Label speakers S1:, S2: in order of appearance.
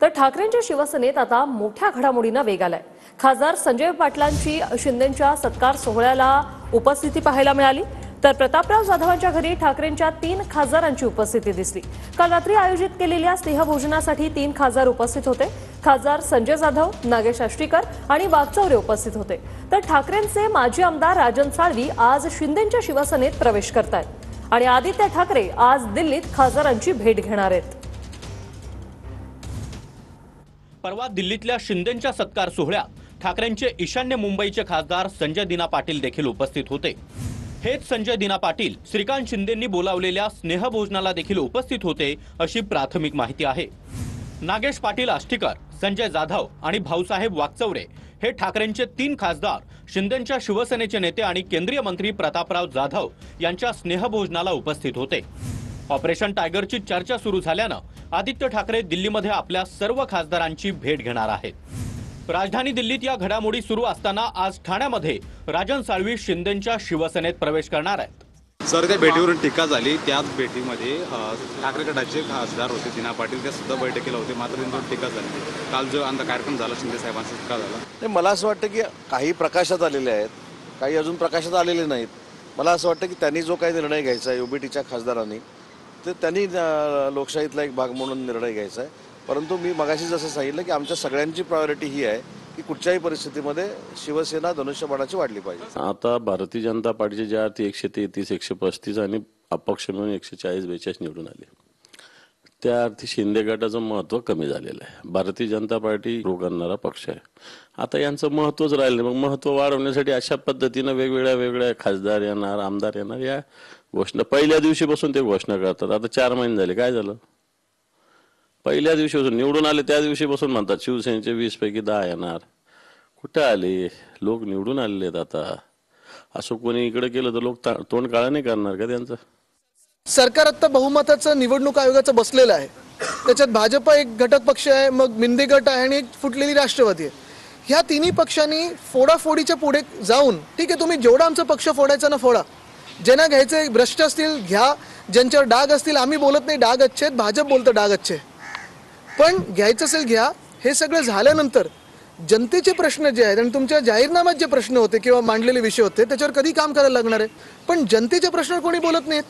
S1: तर ठाकरेंच्या शिवसेनेत आता मोठ्या घडामोडींना वेग आलाय। खासदार संजय पाटलांची शिंदेंच्या सत्कार सोहळ्याला उपस्थिती पाहायला मिळाली। तर प्रतापराव जाधवांच्या घरी ठाकरेंच्या 3 खासदारांची उपस्थिती दिसली। काल रात्री आयोजित केलेल्या स्नेहभोजनासाठी 3 खासदार उपस्थित होते। खासदार संजय जाधव, नागेश आष्टीकर आणि वागचौरे उपस्थित होते। तर ठाकरेंचे माजी आमदार राजन साळवी आज शिंदेंच्या शिवसेनेत प्रवेश करतायत आणि आदित्य ठाकरे आज दिल्लीत खासदारांची भेट घेणार आहेत।
S2: परवा दिल्लीतल्या शिंदेंच्या सत्कार सोहळ्यात ठाकरेंचे ईशान्य मुंबईचे खासदार संजय दिना पाटील देखील उपस्थित होते। हेच संजय दिना पाटील श्रीकांत शिंदेंनी बोलावलेल्या स्नेहभोजनाला देखील उपस्थित होते अशी प्राथमिक माहिती आहे। नागेश पाटील आष्टीकर, संजय जाधव आणि भाऊसाहेब वागचौरे हे ठाकरेंचे 3 खासदार शिंदेंच्या शिवसेनेचे नेते आणि केंद्रीय मंत्री प्रतापराव जाधव यांच्या स्नेहभोजनाला उपस्थित होते। ऑपरेशन टायगरची चर्चा सुरू झाल्यानं आदित्य ठाकरे दिल्लीमध्ये आपल्या सर्व खासदारांची भेट घेणार आहेत। राजधानी दिल्लीत या घडामोडी सुरू असताना आज ठाण्यामध्ये राजन साळवी शिंदेंच्या शिवसेनेत प्रवेश करणार आहेत।
S3: सर, त्या भेटीवरून टीका झाली। त्याच भेटीमध्ये ठाकरे गटाचे खासदार होते दिना पाटील, ते सुद्धा बैठकीला होते, मात्र त्यांच्यावर टीका झाली। काल जो अंत कार्यक्रम झाला शिंदे साहेबांचा टीका झाला।
S4: मला असं वाटतं की काही प्रकाशात आलेले आहेत, काही अजून प्रकाशात आलेले नाहीत। मला असं वाटतं की त्यांनी जो काही निर्णय घ्यायचा आहे ओबीटीच्या खासदारांनी, ते त्यांनी लोकशाहीतला एक भाग म्हणून निर्णय घ्यायचा आहे। परंतु मी मगाशी जसं सांगितलं की आमच्या सगळ्यांची प्रायोरिटी ही आहे की कुठच्याही परिस्थितीमध्ये शिवसेना धनुष्यबाणाची वाढली पाहिजे।
S5: आता भारतीय जनता पार्टीचे ज्या 133, 135 आणि अपक्ष मिळून 140-42 निवडून आले, त्या अर्थी शिंदे गटाचं महत्त्व कमी झालेलं आहे। भारतीय जनता पार्टी ग्रो करणारा पक्ष आहे। आता यांचं महत्त्वच राहिलं, मग महत्त्व वाढवण्यासाठी अशा पद्धतीनं वेगवेगळ्या खासदार येणार, आमदार येणार, या घोषणा पहिल्या दिवशीपासून ते घोषणा करतात। आता 4 महिने झाले, काय झालं? पहिल्या दिवशीपासून निवडून आले त्या दिवशीपासून म्हणतात शिवसेनेचे 20 पैकी 10 येणार। कुठे आले? लोक निवडून आलेले आहेत। आता असं कोणी इकडे केलं तर लोक तोंड काळा नाही करणार का त्यांचं?
S6: सरकार आता बहुमताचं निवडणूक आयोगाचं बसलेलं आहे। त्याच्यात भाजप एक घटक पक्ष आहे, मग मिंदे गट आहे आणि एक फुटलेली राष्ट्रवादी आहे। ह्या तिन्ही पक्षांनी फोडाफोडीच्या पुढे जाऊन, ठीक आहे तुम्ही जेवढा आमचा पक्ष फोडायचा ना फोडा, ज्यांना घ्यायचे भ्रष्ट असतील घ्या, ज्यांच्यावर डाग असतील, आम्ही बोलत नाही डाग अच्छे आहेत, भाजप बोलतं डाग अच्छे, पण घ्यायचं असेल घ्या। हे सगळं झाल्यानंतर जनतेचे प्रश्न जे आहेत आणि तुमच्या जाहीरनाम्यात जे प्रश्न होते किंवा मांडलेले विषय होते त्याच्यावर कधी काम करायला लागणार आहे, पण जनतेचे प्रश्न कोणी बोलत नाहीत।